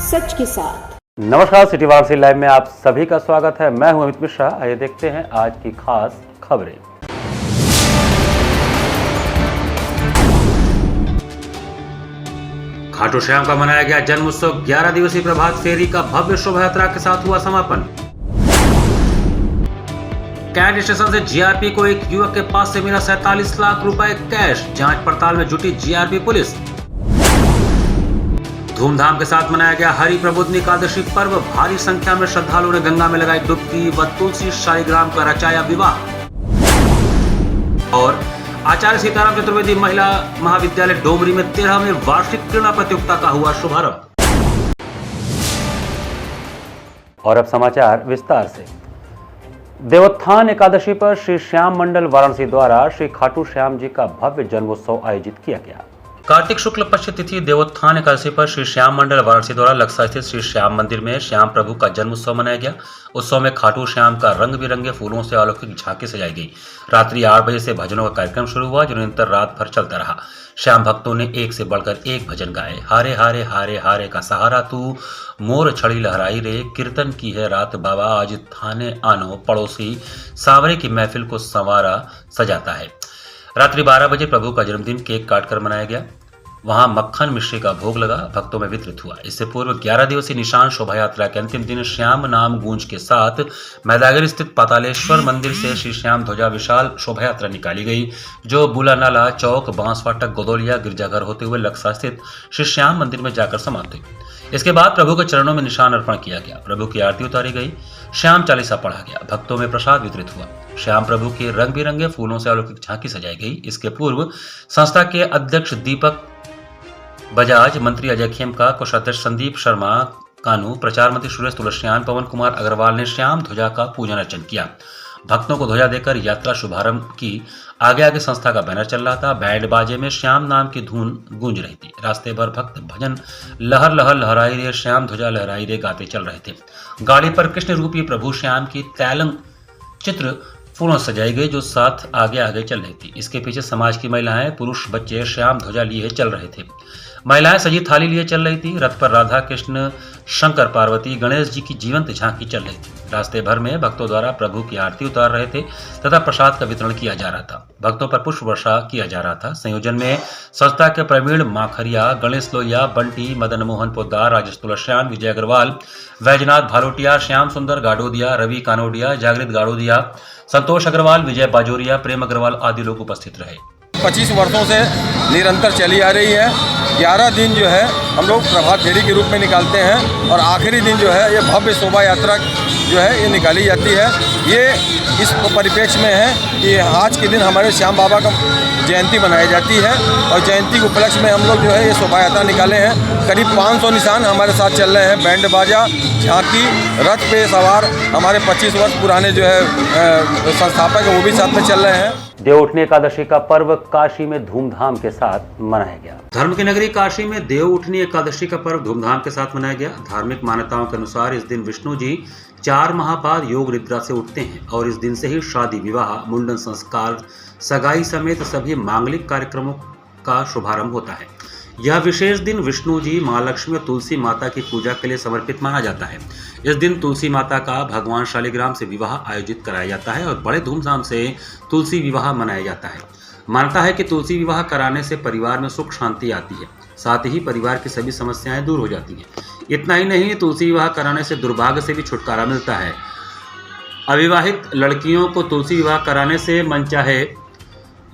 सच के साथ। नमस्कार, सिटी वाराणसी लाइव में आप सभी का स्वागत है। मैं हूं अमित मिश्रा। आइए देखते हैं आज की खास खबरें। खाटू श्याम का मनाया गया जन्म उत्सव। 11 दिवसीय प्रभात फेरी का भव्य शोभा यात्रा के साथ हुआ समापन। कैंट स्टेशन से जीआरपी को एक युवक के पास से मिला 47 लाख रुपए कैश। जांच पड़ताल में जुटी जीआरपी पुलिस। धूमधाम के साथ मनाया गया हरि प्रबोधिनी एकादशी पर्व। भारी संख्या में श्रद्धालुओं ने गंगा में लगाई डुबकी व तुलसी शालिग्राम का रचाया विवाह। और आचार्य सीताराम चतुर्वेदी महिला महाविद्यालय डोमरी में 13वें वार्षिक क्रीड़ा प्रतियोगिता का हुआ शुभारंभ। और अब समाचार विस्तार से। देवोत्थान एकादशी पर श्री श्याम मंडल वाराणसी द्वारा श्री खाटू श्याम जी का भव्य जन्मोत्सव आयोजित किया गया। कार्तिक शुक्ल पक्ष तिथि देवोत्थान एकादशी पर श्री श्याम मंडल वाराणसी द्वारा लक्सा स्थित श्री श्याम मंदिर में श्याम प्रभु का जन्म उत्सव मनाया गया। उत्सव में खाटू श्याम का रंग बिरंगे फूलों से अलौकिक झांकी सजाई गई। रात्रि 8 बजे से भजनों का कार्यक्रम शुरू हुआ, जो निरंतर रात भर चलता रहा। श्याम भक्तों ने एक से बढ़कर एक भजन गाए। हारे हारे हारे हारे का सहारा तू, मोर छड़ी लहराई रे, कीर्तन की है रात बाबा, आज थाने आनो, पड़ोसी सांवरे की महफिल को संवारा सजाता है। रात्रि 12 बजे प्रभु का जन्मदिन केक काटकर मनाया गया। वहां मक्खन मिश्री का भोग लगा, भक्तों में वितरित हुआ। इससे पूर्व 11 दिवसीय निशान शोभा यात्रा के अंतिम दिन श्याम नाम गूंज के साथ मैदागर स्थित पातालेश्वर मंदिर से श्री श्याम ध्वजा विशाल शोभा यात्रा निकाली गई, जो बुला नाला चौक, बांस फाटक, गोदौलिया गिरजाघर होते हुए लक्सा स्थित श्री श्याम मंदिर में जाकर समाप्त हुई। इसके बाद प्रभु के चरणों में निशान अर्पण किया गया। प्रभु की आरती उतारी गई, श्याम चालीसा पढ़ा गया, भक्तों में प्रसाद वितरित हुआ। श्याम प्रभु के रंग बिरंगे फूलों से अलौकिक झांकी सजाई गई। इसके पूर्व संस्था के अध्यक्ष दीपक बजाज, मंत्री अजय खेमका, कोषाध्यक्ष संदीप शर्मा कानू, प्रचार मंत्री सुरेश तुलसियान, पवन कुमार अग्रवाल ने श्याम ध्वजा का पूजन अर्चन किया। भक्तों को ध्वजा देकर यात्रा शुभारंभ की। आगे आगे संस्था का बैनर चल रहा था। बैंड बाजे में श्याम नाम की धुन गूंज रही थी। रास्ते भर भक्त भजन लहर लहर लहराई रे, श्याम ध्वजा लहराई रे गाते चल रहे थे। गाड़ी पर कृष्ण रूपी प्रभु श्याम की तैलंग चित्र फूलों सजाई गई, जो साथ आगे आगे चल रही थी। इसके पीछे समाज की महिलाएं, पुरुष, बच्चे श्याम ध्वजा लिए चल रहे थे। महिलाएं सजी थाली लिए चल रही थी। रथ पर राधा कृष्ण, शंकर पार्वती, गणेश जी की जीवंत झांकी चल रही थी। रास्ते भर में भक्तों द्वारा प्रभु की आरती उतार रहे थे तथा प्रसाद का वितरण किया जा रहा था। भक्तों पर पुष्प वर्षा किया जा रहा था। संयोजन में संस्था के प्रवीण माखरिया, गणेश लोहिया, बंटी, मदन मोहन पोद्दार, राजेश तुलसियान, विजय अग्रवाल, वैजनाथ भालोटिया, श्याम सुंदर गाडोदिया, रवि कानोडिया, जागृत गाडोदिया, संतोष अग्रवाल, विजय बाजोरिया, प्रेम अग्रवाल आदि लोग उपस्थित रहे। 25 वर्षों से निरंतर चली आ रही है। 11 दिन जो है हम लोग प्रभात फेरी के रूप में निकालते हैं और आखिरी दिन जो है ये भव्य शोभा यात्रा जो है ये निकाली जाती है। ये इस परिप्रेक्ष्य में है कि आज के दिन हमारे श्याम बाबा का जयंती मनाई जाती है और जयंती के उपलक्ष्य में हम लोग जो है ये शोभा यात्रा निकाले हैं। करीब 500 निशान हमारे साथ चल रहे हैं। बैंड बाजा, झांकी, रथ पे सवार हमारे 25 वर्ष पुराने जो है संस्थापक है वो भी साथ में चल रहे हैं। देवउठनी एकादशी का पर्व काशी में धूमधाम के साथ मनाया गया। धर्म की नगरी काशी में देवउठनी एकादशी का पर्व धूमधाम के साथ मनाया गया। धार्मिक मान्यताओं के अनुसार इस दिन विष्णु जी 4 माह बाद योग निद्रा से उठते हैं और इस दिन से ही शादी, विवाह, मुंडन संस्कार, सगाई समेत सभी मांगलिक कार्यक्रमों का शुभारंभ होता है। यह विशेष दिन विष्णु जी, मां लक्ष्मी और तुलसी माता की पूजा के लिए समर्पित माना जाता है। इस दिन तुलसी माता का भगवान शालिग्राम से विवाह आयोजित कराया जाता है और बड़े धूमधाम से तुलसी विवाह मनाया जाता है। मानता है कि तुलसी विवाह कराने से परिवार में सुख शांति आती है, साथ ही परिवार की सभी समस्याएं दूर हो जाती हैं। इतना ही नहीं, तुलसी विवाह कराने से दुर्भाग्य से भी छुटकारा मिलता है। अविवाहित लड़कियों को तुलसी विवाह कराने से मनचाहे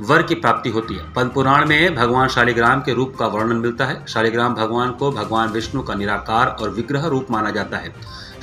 वर की प्राप्ति होती है। पद्म पुराण में भगवान शालिग्राम के रूप का वर्णन मिलता है। शालिग्राम भगवान को भगवान विष्णु का निराकार और विग्रह रूप माना जाता है।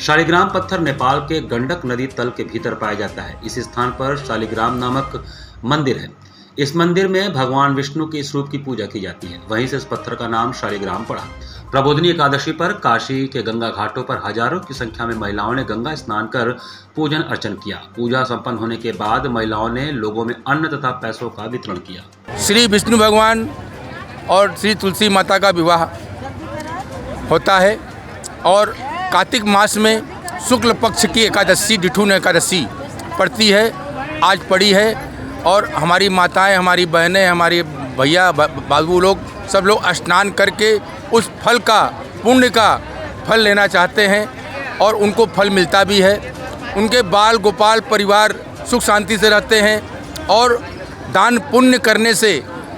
शालिग्राम पत्थर नेपाल के गंडक नदी तल के भीतर पाया जाता है। इस स्थान पर शालिग्राम नामक मंदिर है। इस मंदिर में भगवान विष्णु के इस रूप की पूजा की जाती है। वहीं से इस पत्थर का नाम शालिग्राम पड़ा। प्रबोधिनी एकादशी पर काशी के गंगा घाटों पर हजारों की संख्या में महिलाओं ने गंगा स्नान कर पूजन अर्चन किया। पूजा संपन्न होने के बाद महिलाओं ने लोगों में अन्न तथा पैसों का वितरण किया। श्री विष्णु भगवान और श्री तुलसी माता का विवाह होता है और कार्तिक मास में शुक्ल पक्ष की एकादशी, डिठून एकादशी पड़ती है, आज पड़ी है। और हमारी माताएं, हमारी बहनें, हमारे भैया बाबू लोग सब लोग स्नान करके उस फल का, पुण्य का फल लेना चाहते हैं और उनको फल मिलता भी है। उनके बाल गोपाल परिवार सुख शांति से रहते हैं और दान पुण्य करने से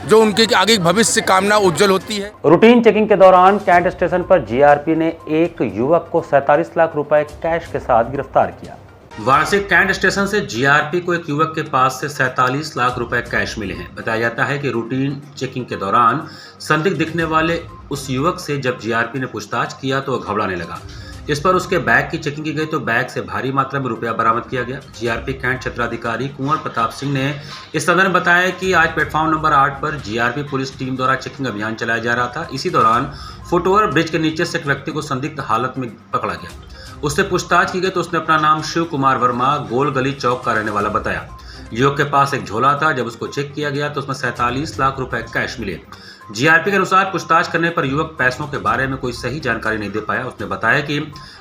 जो उनके आगे भविष्य कामना उज्जवल होती है। रूटीन चेकिंग के दौरान कैंट स्टेशन पर जीआरपी ने एक युवक को 47 लाख रुपए कैश के साथ गिरफ्तार किया। वाराणसी कैंट स्टेशन से जीआरपी को एक युवक के पास से 47 लाख रुपए कैश मिले हैं। बताया जाता है कि रूटीन चेकिंग के दौरान संदिग्ध दिखने वाले उस युवक से जब जीआरपी ने पूछताछ किया तो वह घबराने लगा। इस पर उसके बैग की चेकिंग की गई तो बैग से भारी मात्रा में रुपया बरामद किया गया। जीआरपी कैंट क्षेत्राधिकारी कुंवर प्रताप सिंह ने इस संदर्भ में बताया कि आज प्लेटफॉर्म नंबर 8 पर जीआरपी पुलिस टीम द्वारा चेकिंग अभियान चलाया जा रहा था। इसी दौरान फुटओवर ब्रिज के नीचे से एक व्यक्ति को संदिग्ध हालत में पकड़ा गया। उससे पूछताछ की गई तो उसने अपना नाम शिव कुमार वर्मा गोल गली चौक का रहने वाला बताया। युवक के पास एक झोला था। जब उसको चेक किया गया तो उसमें 47 लाख रुपए कैश मिले। जीआरपी के अनुसार पूछताछ करने पर युवक पैसों के बारे में कोई सही जानकारी नहीं दे पाया। उसने बताया कि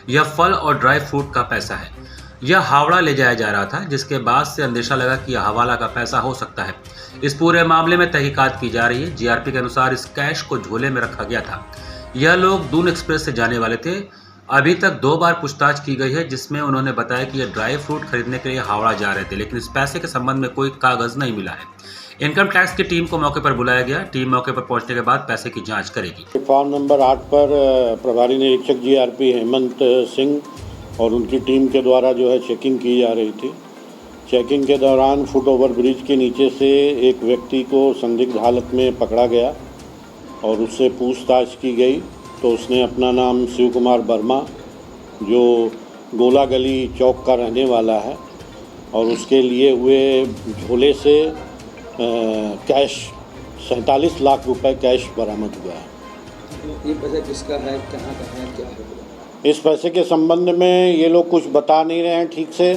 यह फल और ड्राई फ्रूट का पैसा है। यह हावड़ा ले जाया जा रहा था, जिसके बाद से अंदेशा लगा कि यह हवाला का पैसा हो सकता है। इस पूरे मामले में तहकीकात की जा रही है। जीआरपी के अनुसार इस कैश को झोले में रखा गया था। यह लोग दून एक्सप्रेस से जाने वाले थे। अभी तक 2 बार पूछताछ की गई है, जिसमें उन्होंने बताया कि यह ड्राई फ्रूट खरीदने के लिए हावड़ा जा रहे थे, लेकिन इस पैसे के संबंध में कोई कागज नहीं मिला है। इनकम टैक्स की टीम को मौके पर बुलाया गया। टीम मौके पर पहुंचने के बाद पैसे की जांच करेगी। प्लेटफॉर्म नंबर 8 पर प्रभारी निरीक्षक जीआरपी हेमंत सिंह और उनकी टीम के द्वारा जो है चेकिंग की जा रही थी। चेकिंग के दौरान फुट ओवर ब्रिज के नीचे से एक व्यक्ति को संदिग्ध हालत में पकड़ा गया और उससे पूछताछ की गई तो उसने अपना नाम शिव कुमार वर्मा जो गोला गली चौक का रहने वाला है और उसके लिए हुए झोले से कैश 47 लाख रुपए कैश बरामद हुआ है। ये पैसा किसका है, कहाँ का है, क्या है? इस पैसे के संबंध में ये लोग कुछ बता नहीं रहे हैं ठीक से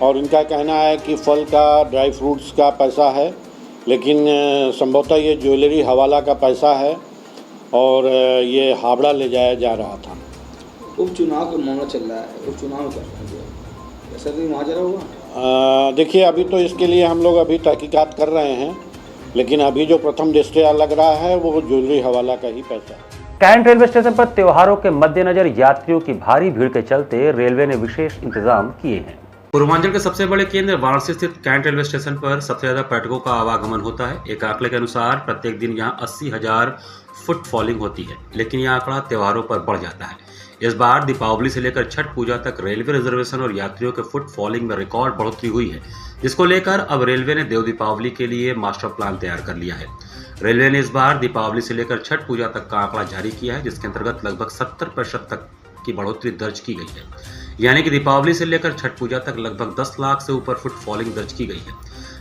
और इनका कहना है कि फल का ड्राई फ्रूट्स का पैसा है, लेकिन संभवतः ये ज्वेलरी हवाला का पैसा है और ये हावड़ा ले जाया जा रहा था। उपचुनाव का मामला चल रहा है, उपचुनाव कर रहा है, ऐसा नहीं वहाँ जरा हुआ? देखिए अभी तो इसके लिए हम लोग अभी तहकीकात कर रहे हैं, लेकिन अभी जो प्रथम दृष्टया लग रहा है वो ज्वेलरी हवाला का ही पैसा है। कैंट रेलवे स्टेशन पर त्योहारों के मद्देनजर यात्रियों की भारी भीड़ के चलते रेलवे ने विशेष इंतजाम किए हैं। पूर्वांचल के सबसे बड़े केंद्र वाराणसी स्थित कैंट रेलवे स्टेशन पर सबसे ज्यादा पर्यटकों का आवागमन होता है। एक आंकड़े के अनुसार प्रत्येक दिन यहाँ 80,000 फुट फॉलिंग होती है, लेकिन यह आंकड़ा त्योहारों पर बढ़ जाता है। इस बार दीपावली से लेकर छठ पूजा तक रेलवे रिजर्वेशन और यात्रियों के फुट फॉलिंग में रिकॉर्ड बढ़ोतरी हुई है, जिसको लेकर अब रेलवे ने देव दीपावली के लिए मास्टर प्लान तैयार कर लिया है। रेलवे ने इस बार दीपावली से लेकर छठ पूजा तक का आंकड़ा जारी किया है, जिसके अंतर्गत लगभग 70% तक की बढ़ोतरी दर्ज की गई है। यानी कि दीपावली से लेकर छठ पूजा तक लगभग 10 लाख से ऊपर फुट फॉलिंग दर्ज की गई है,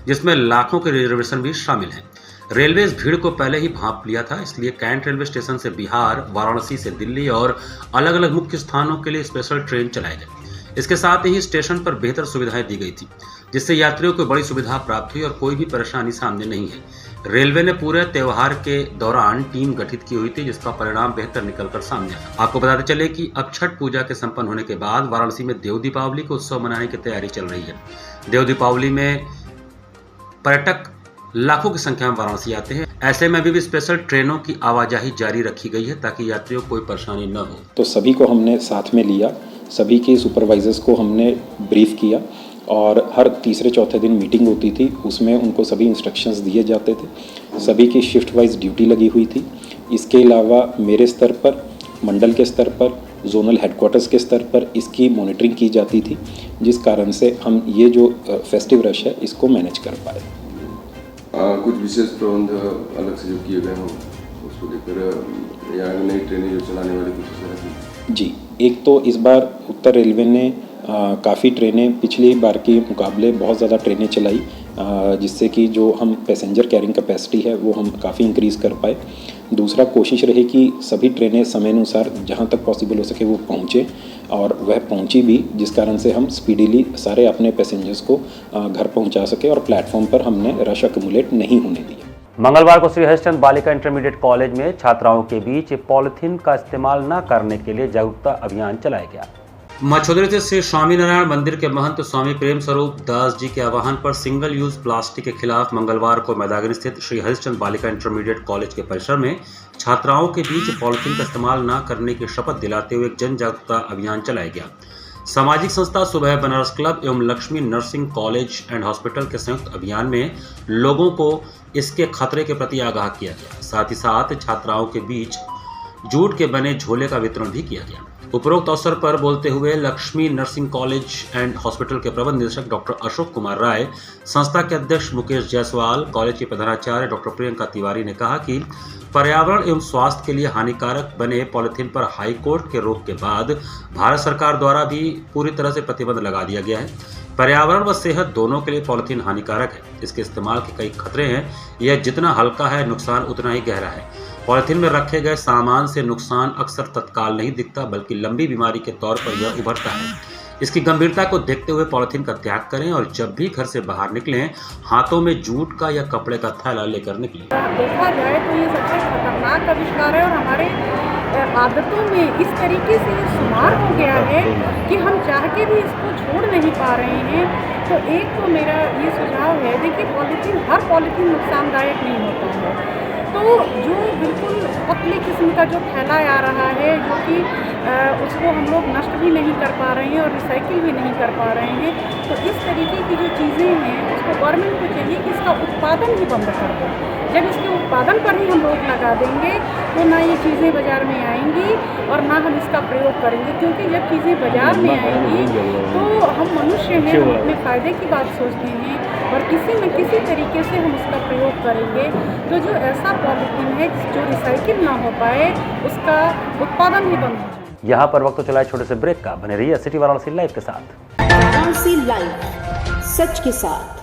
जिसमें लाखों के रिजर्वेशन भी शामिल हैं। रेलवे इस भीड़ को पहले ही भांप लिया था, इसलिए कैंट रेलवे स्टेशन से बिहार, वाराणसी से दिल्ली और अलग अलग मुख्य स्थानों के लिए स्पेशल ट्रेन चलाए गए। इसके साथ ही स्टेशन पर बेहतर सुविधाएं दी गई थी, जिससे यात्रियों को बड़ी सुविधा प्राप्त हुई और कोई भी परेशानी सामने नहीं है। रेलवे ने पूरे त्योहार के दौरान टीम गठित की हुई थी, जिसका परिणाम बेहतर निकलकर सामने आया। आपको बताते चले कि अब छठ पूजा के संपन्न होने के बाद वाराणसी में देव दीपावली को उत्सव मनाने की तैयारी चल रही है। देव दीपावली में पर्यटक लाखों की संख्या में वाराणसी आते हैं। ऐसे में अभी भी स्पेशल ट्रेनों की आवाजाही जारी रखी गई है ताकि यात्रियों को कोई परेशानी न हो। तो सभी को हमने साथ में लिया, सभी के सुपरवाइजर्स को हमने ब्रीफ किया और हर तीसरे चौथे दिन मीटिंग होती थी, उसमें उनको सभी इंस्ट्रक्शंस दिए जाते थे। सभी की शिफ्ट वाइज ड्यूटी लगी हुई थी। इसके अलावा मेरे स्तर पर, मंडल के स्तर पर, जोनल हेडक्वार्टर्स के स्तर पर इसकी मॉनिटरिंग की जाती थी, जिस कारण से हम ये जो फेस्टिव रश है इसको मैनेज कर पाए। कुछ विशेष प्रबंध अलग से जो किए गए हों उसको लेकर या नई ट्रेनें जो चलाने वाले कुछ इस तरह की? जी, एक तो इस बार उत्तर रेलवे ने काफ़ी ट्रेनें पिछली बार के मुकाबले बहुत ज़्यादा ट्रेनें चलाई, जिससे कि जो हम पैसेंजर कैरिंग कैपेसिटी है वो हम काफ़ी इंक्रीज़ कर पाए। दूसरा, कोशिश रही कि सभी ट्रेनें समय अनुसार जहाँ तक पॉसिबल हो सके वो पहुँचे और वह पहुँची भी, जिस कारण से हम स्पीडीली सारे अपने पैसेंजर्स को घर पहुँचा सके और प्लेटफॉर्म पर हमने रश अक्यूमुलेट नहीं होने दिया। मंगलवार को श्री हरिश्चंद्र बालिका इंटरमीडिएट कॉलेज में छात्राओं के बीच पॉलिथीन का इस्तेमाल न करने के लिए जागरूकता अभियान चलाया गया। मछोदरी स्थित श्री स्वामीनारायण मंदिर के महंत स्वामी प्रेम स्वरूप दास जी के आह्वान पर सिंगल यूज प्लास्टिक के खिलाफ मंगलवार को मैदागनी स्थित श्री हरिश्चंद्र बालिका इंटरमीडिएट कॉलेज के परिसर में छात्राओं के बीच पॉलिथीन का इस्तेमाल न करने की शपथ दिलाते हुए एक जन जागरूकता अभियान चलाया गया। सामाजिक संस्था सुबह बनारस क्लब एवं Lakshmi nursing college and hospital के संयुक्त अभियान में लोगों को इसके खतरे के प्रति आगाह किया गया। साथ ही साथ छात्राओं के बीच जूट के बने झोले का वितरण भी किया गया। उपरोक्त अवसर पर बोलते हुए Lakshmi nursing college and hospital के प्रबंध निदेशक डॉक्टर अशोक कुमार राय, संस्था के अध्यक्ष मुकेश जायसवाल, कॉलेज के प्रधानाचार्य डॉक्टर प्रियंका तिवारी ने कहा कि पर्यावरण एवं स्वास्थ्य के लिए हानिकारक बने पॉलिथीन पर हाई कोर्ट के रोक के बाद भारत सरकार द्वारा भी पूरी तरह से प्रतिबंध लगा दिया गया है। पर्यावरण व सेहत दोनों के लिए पॉलिथीन हानिकारक है। इसके इस्तेमाल के कई खतरे हैं। यह जितना हल्का है नुकसान उतना ही गहरा है। पॉलिथीन में रखे गए सामान से नुकसान अक्सर तत्काल नहीं दिखता, बल्कि लंबी बीमारी के तौर पर यह उभरता है। इसकी गंभीरता को देखते हुए पॉलिथीन का त्याग करें और जब भी घर से बाहर निकलें हाथों में जूट का या कपड़े का थैला लेकर निकलें। देखा जाए तो ये सबसे खतरनाक आविष्कार है और हमारे आदतों में इस तरीके से ये शुमार हो गया है कि हम चाह के भी इसको छोड़ नहीं पा रहे हैं। तो एक तो मेरा ये सुझाव है, देखिए पॉलिथीन, हर पॉलिथीन नुकसानदायक नहीं होता है। तो जो बिल्कुल पतली किस्म का जो थैला आ रहा है, जो कि उसको हम लोग नष्ट भी नहीं कर पा रहे हैं और रिसाइकिल भी नहीं कर पा रहे हैं, तो इस तरीके की जो चीज़ें हैं उसको गवर्नमेंट को चाहिए कि इसका उत्पादन ही बंद कर दें। जब इसके उत्पादन पर ही हम रोक लगा देंगे तो ना ये चीज़ें बाज़ार में आएंगी और ना हम इसका प्रयोग करेंगे, क्योंकि जब चीज़ें बाज़ार में आएंगी तो हम मनुष्य हैं, हम अपने फ़ायदे की बात सोचते हैं और किसी न किसी तरीके से हम उसका प्रयोग करेंगे। तो जो ऐसा पॉलिथीन है जो रिसाइकिल ना हो पाए उसका उत्पादन ही बंद हो जाए। यहाँ पर वक्त तो चला है छोटे से ब्रेक का। बने रहिए सिटी वाराणसी लाइव के साथ। वाराणसी लाइव, सच के साथ।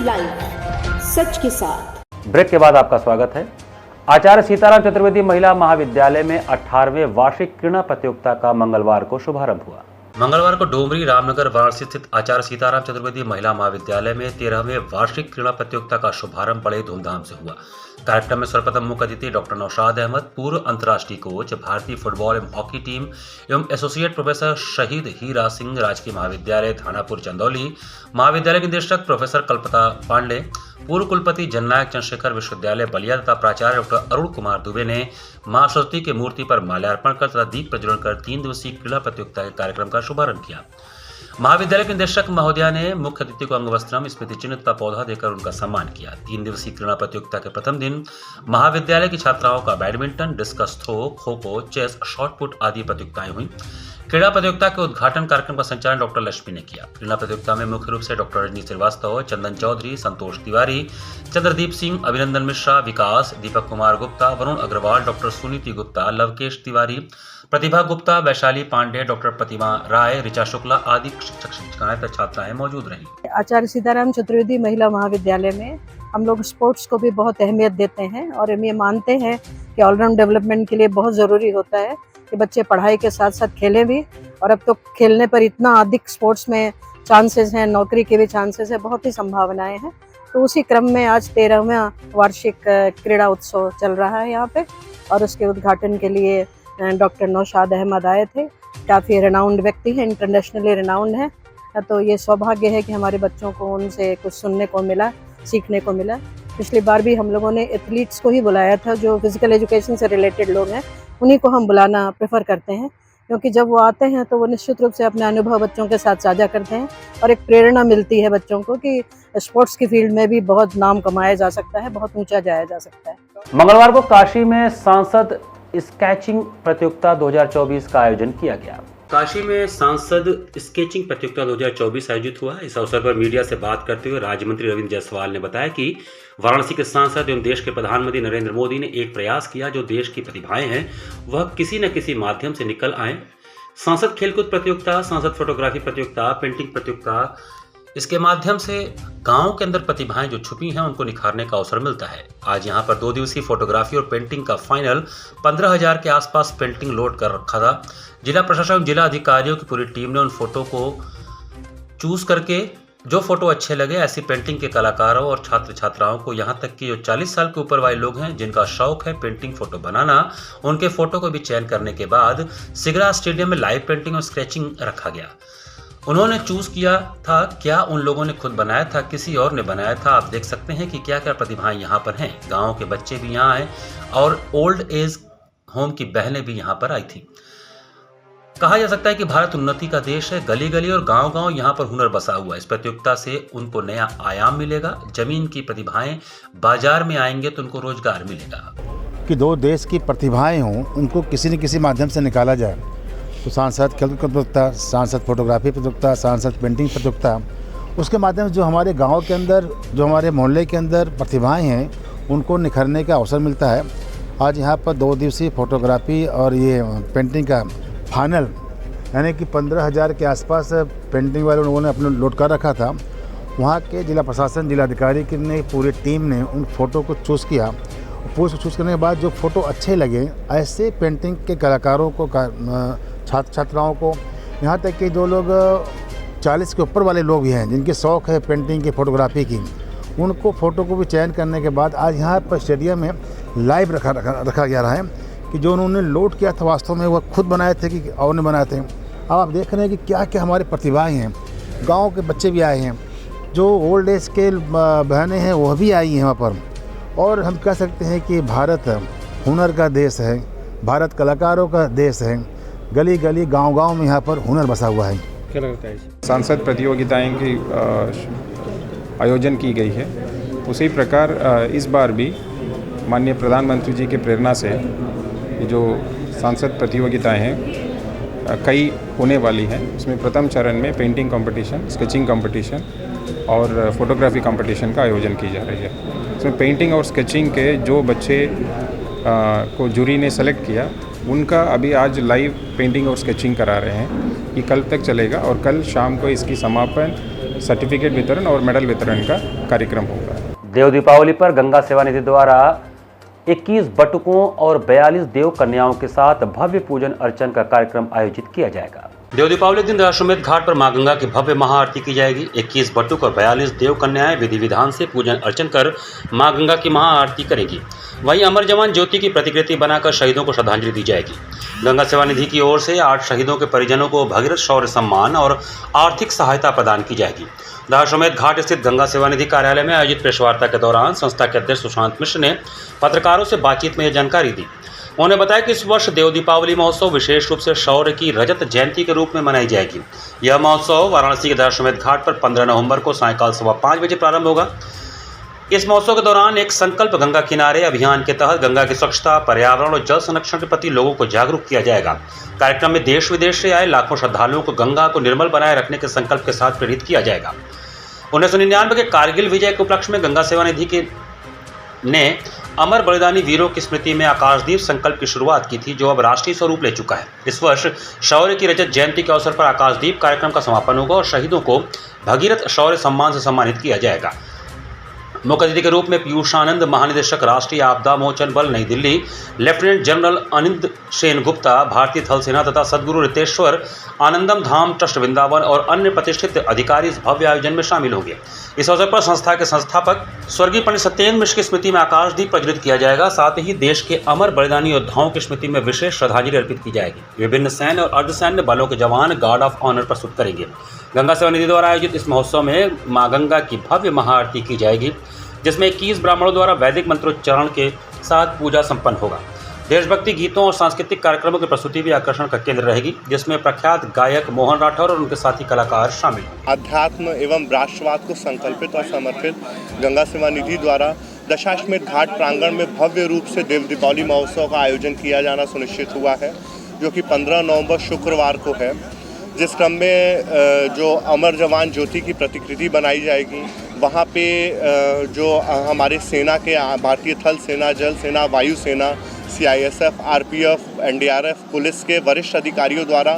लाइव, सच के साथ। ब्रेक के बाद आपका स्वागत है। आचार्य सीताराम चतुर्वेदी महिला महाविद्यालय में 18वें वार्षिक क्रीड़ा प्रतियोगिता का मंगलवार को शुभारंभ हुआ। मंगलवार को डोमरी रामनगर वाराणसी स्थित आचार्य सीताराम चतुर्वेदी महिला महाविद्यालय में 13वें वार्षिक क्रीड़ा प्रतियोगिता का शुभारंभ बड़े धूमधाम से हुआ। कार्यक्रम में सर्वप्रथम मुख्य अतिथि डॉक्टर नौशाद अहमद, पूर्व अंतर्राष्ट्रीय कोच, भारतीय फुटबॉल एवं हॉकी टीम एवं एसोसिएट प्रोफेसर शहीद हीरा सिंह राजकीय महाविद्यालय थानापुर चंदौली, महाविद्यालय के निदेशक प्रोफेसर कल्पता पांडे, पूर्व कुलपति जननायक चंद्रशेखर विश्वविद्यालय बलिया तथा प्राचार्य डॉक्टर अरुण कुमार दुबे ने मां सरस्वती की मूर्ति पर माल्यार्पण कर तथा दीप प्रज्वलन कर 3 दिवसीय क्रीड़ा प्रतियोगिता के कार्यक्रम का शुभारंभ किया। महाविद्यालय के निदेशक महोदया ने मुख्य अतिथि को अंगवस्त्रम, स्मृति चिन्ह तथा पौधा देकर उनका सम्मान किया। 3 दिवसीय क्रीड़ा प्रतियोगिता के प्रथम दिन महाविद्यालय की छात्राओं का badminton, discus throw, kho kho, chess, shot put आदि प्रतियोगिताएं हुई। क्रीड़ा प्रतियोगिता के उद्घाटन कार्यक्रम का संचालन डॉक्टर लक्ष्मी ने किया। क्रीड़ा प्रतियोगिता में मुख्य रूप से डॉक्टर रजनी श्रीवास्तव, चंदन चौधरी, संतोष तिवारी, चंद्रदीप सिंह, अभिनंदन मिश्रा, विकास, दीपक कुमार गुप्ता, वरुण अग्रवाल, डॉक्टर सुनीति गुप्ता, लवकेश तिवारी, प्रतिभा गुप्ता, वैशाली पांडे, डॉक्टर प्रतिमा राय, ऋचा शुक्ला आदि शिक्षक शिक्षिकाएं तथा छात्राएं मौजूद रहीं। आचार्य सीताराम चतुर्वेदी महिला महाविद्यालय में हम लोग स्पोर्ट्स को भी बहुत अहमियत देते हैं और हम ये मानते हैं कि ऑलराउंड डेवलपमेंट के लिए बहुत ज़रूरी होता है कि बच्चे पढ़ाई के साथ साथ खेलें भी। और अब तो खेलने पर इतना अधिक स्पोर्ट्स में चांसेस हैं, नौकरी के भी चांसेस है, बहुत ही संभावनाएं हैं। तो उसी क्रम में आज 13वां वार्षिक क्रीड़ा उत्सव चल रहा है यहाँ पे और उसके उद्घाटन के लिए डॉक्टर नौशाद अहमद आए थे। काफ़ी रिनाउंड व्यक्ति हैं, इंटरनेशनली रिनाउंड हैं। तो ये सौभाग्य है कि हमारे बच्चों को उनसे कुछ सुनने को मिला, सीखने को मिला। पिछली बार भी हम लोगों ने एथलीट्स को ही बुलाया था, जो फिजिकल एजुकेशन से रिलेटेड लोग हैं उन्हीं को हम बुलाना प्रेफर करते हैं, क्योंकि जब वो आते हैं तो वो निश्चित रूप से अपने अनुभव बच्चों के साथ साझा करते हैं और एक प्रेरणा मिलती है बच्चों को कि स्पोर्ट्स की फील्ड में भी बहुत नाम कमाया जा सकता है, बहुत ऊंचा जाया जा सकता है। मंगलवार को काशी में सांसद स्केचिंग प्रतियोगिता 2024 का आयोजन किया गया। काशी में सांसद स्केचिंग प्रतियोगिता 2024 आयोजित हुआ। इस अवसर पर मीडिया से बात करते हुए राज्य मंत्री रविंद्र जायसवाल ने बताया कि वाराणसी के सांसद एवं देश के प्रधानमंत्री नरेंद्र मोदी ने एक प्रयास किया जो देश की प्रतिभाएं हैं वह किसी न किसी माध्यम से निकल आए। सांसद खेलकूद प्रतियोगिता, सांसद फोटोग्राफी प्रतियोगिता, पेंटिंग प्रतियोगिता, इसके माध्यम से गांव के अंदर प्रतिभाएं जो छुपी हैं उनको निखारने का अवसर मिलता है। आज यहां पर 2 दिवसीय फोटोग्राफी और पेंटिंग का फाइनल 15,000 के आसपास पेंटिंग लोड कर रखा था। जिला प्रशासन और जिला अधिकारियों की पूरी टीम ने उन फोटो को चूज करके जो फोटो अच्छे लगे ऐसी पेंटिंग के कलाकारों और छात्र छात्राओं को, यहां तक कि जो 40 साल के ऊपर वाले लोग हैं जिनका शौक है पेंटिंग फोटो बनाना, उनके फोटो को भी चयन करने के बाद सिगरा स्टेडियम में लाइव पेंटिंग और स्केचिंग रखा गया। उन्होंने चूज किया था, क्या उन लोगों ने खुद बनाया था, किसी और ने बनाया था। आप देख सकते हैं कि क्या क्या प्रतिभाएं यहाँ पर हैं। गाँव के बच्चे भी यहाँ आए और ओल्ड एज होम की बहनें भी यहाँ पर आई थी। कहा जा सकता है कि भारत उन्नति का देश है। गली गली और गांव गांव यहाँ पर हुनर बसा हुआ है। इस प्रतियोगिता से उनको नया आयाम मिलेगा। जमीन की प्रतिभाएं बाजार में आएंगे तो उनको रोजगार मिलेगा। कि 2 देश की प्रतिभाएं हों, उनको किसी न किसी माध्यम से निकाला जाए। तो सांसद खेल प्रतियोगिता, सांसद फोटोग्राफी प्रतियोगिता, सांसद पेंटिंग प्रतियोगिता, उसके माध्यम से जो हमारे गाँव के अंदर, जो हमारे मोहल्ले के अंदर प्रतिभाएँ हैं, उनको निखरने का अवसर मिलता है। आज यहाँ पर 2 दिवसीय फोटोग्राफी और ये पेंटिंग का फाइनल, यानी कि 15,000 के आसपास पेंटिंग वाले लोगों ने अपने लोड कर रखा था। वहाँ के जिला प्रशासन, जिला अधिकारी की ने पूरी टीम ने उन फ़ोटो को चूज़ किया। पूरे चूज़ करने के बाद जो फ़ोटो अच्छे लगे, ऐसे पेंटिंग के कलाकारों को, छात्र छात्राओं को, यहाँ तक कि जो लोग 40 के ऊपर वाले लोग भी हैं जिनके शौक़ है पेंटिंग की, फ़ोटोग्राफी की, उनको फ़ोटो को भी चयन करने के बाद आज यहाँ पर स्टेडियम में लाइव रखा गया रहा है कि जो उन्होंने लोड किया था वास्तव में वह खुद बनाए थे कि और ने बनाए थे। अब आप देख रहे हैं कि क्या क्या हमारे प्रतिभाएं हैं। गांव के बच्चे भी आए हैं, जो ओल्ड एज के बहनें हैं वह भी आई हैं वहाँ पर। और हम कह सकते हैं कि भारत हुनर का देश है, भारत कलाकारों का देश है। गली गली गांव गांव में यहाँ पर हुनर बसा हुआ है। क्या लगता है? सांसद प्रतियोगिताएं की आयोजन की गई है, उसी प्रकार इस बार भी माननीय प्रधानमंत्री जी की प्रेरणा से जो सांसद प्रतियोगिताएं हैं कई होने वाली हैं। उसमें प्रथम चरण में पेंटिंग कंपटीशन, स्केचिंग कंपटीशन और फोटोग्राफी कंपटीशन का आयोजन की जा रही है। इसमें पेंटिंग और स्केचिंग के जो बच्चे को जूरी ने सेलेक्ट किया, उनका अभी आज लाइव पेंटिंग और स्केचिंग करा रहे हैं। ये कल तक चलेगा और कल शाम को इसकी समापन, सर्टिफिकेट वितरण और मेडल वितरण का कार्यक्रम होगा। देव दीपावली पर गंगा सेवा निधि द्वारा 21 बटुकों और 42 देव कन्याओं के साथ भव्य पूजन अर्चन का कार्यक्रम आयोजित किया जाएगा। देव दीपावली दिन राष्ट्रमेध घाट पर मां गंगा की भव्य महाआरती की जाएगी। 21 बटुक और 42 देव कन्याएं विधि विधान से पूजन अर्चन कर मां गंगा की महाआरती करेगी। वहीं अमर जवान ज्योति की प्रतिकृति बनाकर शहीदों को श्रद्धांजलि दी जाएगी। गंगा सेवा निधि की ओर से 8 शहीदों के परिजनों को भगीरथ शौर्य सम्मान और आर्थिक सहायता प्रदान की जाएगी। राष्ट्रमेध घाट स्थित गंगा सेवा निधि कार्यालय में आयोजित प्रेस वार्ता के दौरान संस्था के अध्यक्ष सुशांत मिश्र ने पत्रकारों से बातचीत में यह जानकारी दी। उन्होंने बताया कि इस वर्ष देव दीपावली महोत्सव विशेष रूप से शौर्य की रजत जयंती के रूप में मनाई जाएगी। यह महोत्सव वाराणसी के राष्ट्रमेध घाट पर 15 नवंबर को सायंकाल 5:15 बजे प्रारंभ होगा। इस महोत्सव के दौरान एक संकल्प गंगा किनारे अभियान के तहत गंगा की स्वच्छता, पर्यावरण और जल संरक्षण के प्रति लोगों को जागरूक किया जाएगा। कार्यक्रम में देश विदेश से आए लाखों श्रद्धालुओं को गंगा को निर्मल बनाए रखने के संकल्प के साथ प्रेरित किया जाएगा। 1999 के कारगिल विजय के उपलक्ष्य में गंगा सेवा निधि ने अमर बलिदानी वीरों की स्मृति में आकाशदीप संकल्प की शुरुआत की थी, जो अब राष्ट्रीय स्वरूप ले चुका है। इस वर्ष शौर्य की रजत जयंती के अवसर पर आकाशदीप कार्यक्रम का समापन होगा और शहीदों को भगीरथ शौर्य सम्मान से सम्मानित किया जाएगा। मुख्य अतिथि के रूप में पीयूष आनंद, महानिदेशक राष्ट्रीय आपदा मोचन बल नई दिल्ली, लेफ्टिनेंट जनरल अनिंद सेन गुप्ता, भारतीय थल सेना तथा सदगुरु रितेश्वर आनंदम धाम ट्रस्ट वृंदावन और अन्य प्रतिष्ठित अधिकारी इस भव्य आयोजन में शामिल होंगे। इस अवसर पर संस्था के संस्थापक स्वर्गीय पंडित सत्येंद्र मिश्र की स्मृति में आकाशदीप प्रज्वलित किया जाएगा। साथ ही देश के अमर बलिदानी योद्धाओं की स्मृति में विशेष श्रद्धांजलि अर्पित की जाएगी। विभिन्न सैन्य और अर्धसैन्य बलों के जवान गार्ड ऑफ ऑनर प्रस्तुत करेंगे। गंगा सेवा निधि द्वारा आयोजित इस महोत्सव में मां गंगा की भव्य महाआरती की जाएगी, जिसमें 21 ब्राह्मणों द्वारा वैदिक मंत्रोच्चारण के साथ पूजा संपन्न होगा। देशभक्ति गीतों और सांस्कृतिक कार्यक्रमों की प्रस्तुति भी आकर्षण का केंद्र रहेगी, जिसमें प्रख्यात गायक मोहन राठौर और उनके साथी कलाकार शामिल हैं। अध्यात्म एवं राष्ट्रवाद को संकल्पित और समर्पित गंगा सेवा निधि द्वारा दशाश्वमेध घाट प्रांगण में भव्य रूप से देव दीपावली महोत्सव का आयोजन किया जाना सुनिश्चित हुआ है, जो कि 15 नवंबर शुक्रवार को है। जिस क्रम में जो अमर जवान ज्योति की प्रतिकृति बनाई जाएगी, वहाँ पे जो हमारे सेना के भारतीय थल सेना, जल सेना, वायु सेना, CISF, RPF, NDRF, पुलिस के वरिष्ठ अधिकारियों द्वारा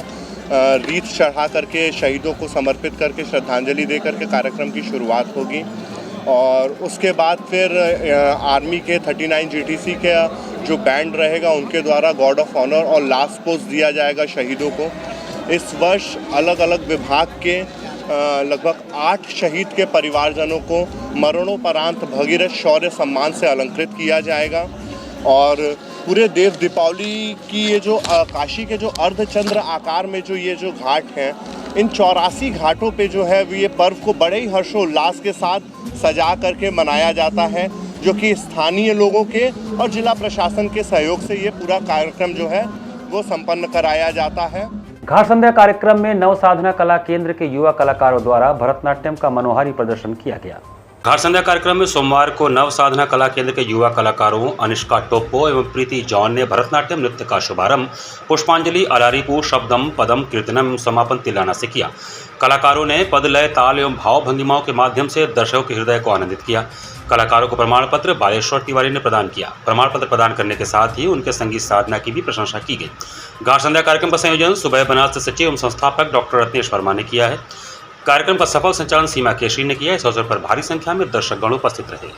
रीत चढ़ा करके शहीदों को समर्पित करके श्रद्धांजलि दे करके कार्यक्रम की शुरुआत होगी। और उसके बाद फिर आर्मी के 39 GTC के जो बैंड रहेगा उनके द्वारा गार्ड ऑफ ऑनर और लास्ट पोस्ट दिया जाएगा शहीदों को। इस वर्ष अलग अलग विभाग के लगभग 8 शहीद के परिवारजनों को मरणोपरांत भगीरथ शौर्य सम्मान से अलंकृत किया जाएगा। और पूरे देव दीपावली की ये जो काशी के जो अर्धचंद्र आकार में जो ये जो घाट हैं, इन 84 घाटों पे जो है ये पर्व को बड़े ही हर्षोल्लास के साथ सजा करके मनाया जाता है, जो कि स्थानीय लोगों के और जिला प्रशासन के सहयोग से ये पूरा कार्यक्रम जो है वो संपन्न कराया जाता है। घाट संध्या कार्यक्रम में नव साधना कला केंद्र के युवा कलाकारों द्वारा भरतनाट्यम का मनोहारी प्रदर्शन किया गया। घाट संध्या कार्यक्रम में सोमवार को नव साधना कला केंद्र के युवा कलाकारों अनिष्का टोप्पो एवं प्रीति जॉन ने भरतनाट्यम नृत्य का शुभारंभ पुष्पांजलि अलारीपू शब्दम पदम कीर्तनम एवं समापन तिलाना से किया। कलाकारों ने पद लय ताल एवं भाव भंगिमाओं के माध्यम से दर्शकों के हृदय को आनंदित किया। कलाकारों को प्रमाण पत्र बालेश्वर तिवारी ने प्रदान किया। प्रमाण पत्र प्रदान करने के साथ ही उनके संगीत साधना की भी प्रशंसा की गई। घाट संध्या कार्यक्रम का संयोजन सुबह बनारस से सचिव एवं संस्थापक डॉक्टर रत्नेश वर्मा ने किया है। कार्यक्रम का सफल संचालन सीमा केशरी ने किया। इस अवसर पर भारी संख्या में दर्शकगण उपस्थित रहे।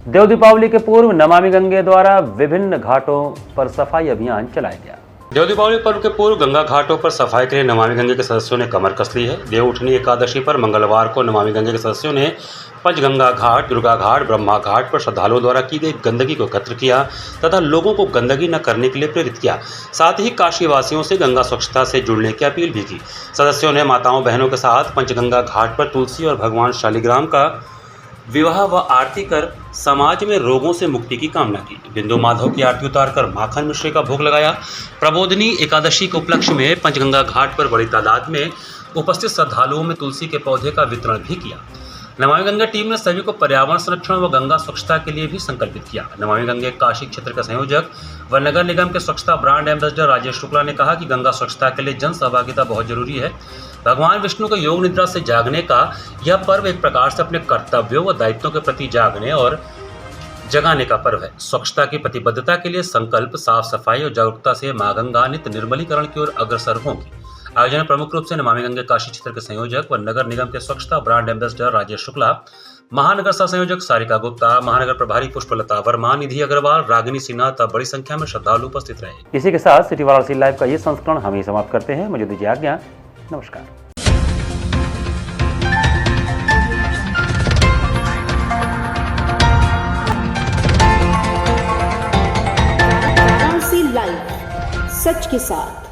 देव दीपावली के पूर्व नमामि गंगे द्वारा विभिन्न घाटों पर सफाई अभियान चलाया गया। देव दीपावली पर्व के पूर्व गंगा घाटों पर सफाई के लिए नमामि गंगे के सदस्यों ने कमर कस ली है। देवउठनी एकादशी पर मंगलवार को नमामि गंगे के सदस्यों ने पंचगंगा घाट, दुर्गा घाट, ब्रह्मा घाट पर श्रद्धालुओं द्वारा की गई गंदगी को एकत्र किया तथा लोगों को गंदगी न करने के लिए प्रेरित किया। साथ ही काशी वासियों से गंगा स्वच्छता से जुड़ने की अपील भी की। सदस्यों ने माताओं बहनों के साथ पंचगंगा घाट पर तुलसी और भगवान शालिग्राम का विवाह व आरती कर समाज में रोगों से मुक्ति की कामना की। बिंदु माधव की आरती उतारकर माखन मिश्री का भोग लगाया। प्रबोधिनी एकादशी के उपलक्ष्य में पंचगंगा घाट पर बड़ी तादाद में उपस्थित श्रद्धालुओं में तुलसी के पौधे का वितरण भी किया। नमामि गंगा टीम ने सभी को पर्यावरण संरक्षण व गंगा स्वच्छता के लिए भी संकल्पित किया। नमामि गंगे काशी क्षेत्र के संयोजक व नगर निगम के स्वच्छता ब्रांड एम्बेसडर राजेश शुक्ला ने कहा कि गंगा स्वच्छता के लिए जन सहभागिता बहुत जरूरी है। भगवान विष्णु को योग निद्रा से जागने का यह पर्व एक प्रकार से अपने कर्तव्यों व दायित्वों के प्रति जागने और जगाने का पर्व है। स्वच्छता की प्रतिबद्धता के लिए संकल्प, साफ सफाई और जागरूकता से मां गंगा नित्य निर्मलीकरण की ओर अग्रसर होंगी। आयोजन में प्रमुख रूप से नमामि गंगे काशी क्षेत्र के संयोजक व नगर निगम के स्वच्छता ब्रांड एम्बेसडर राजेश शुक्ला, महानगर सह संयोजक सारिका गुप्ता, महानगर प्रभारी पुष्पलता वर्मा, निधि अग्रवाल, रागिनी सिन्हा तथा बड़ी संख्या में श्रद्धालु उपस्थित रहे। इसी के साथ सिटी वाराणसी लाइव का ये संस्करण हम ही समाप्त करते हैं। मुझे दीजिए आज्ञा। नमस्कार। वाराणसी लाइव, सच के साथ।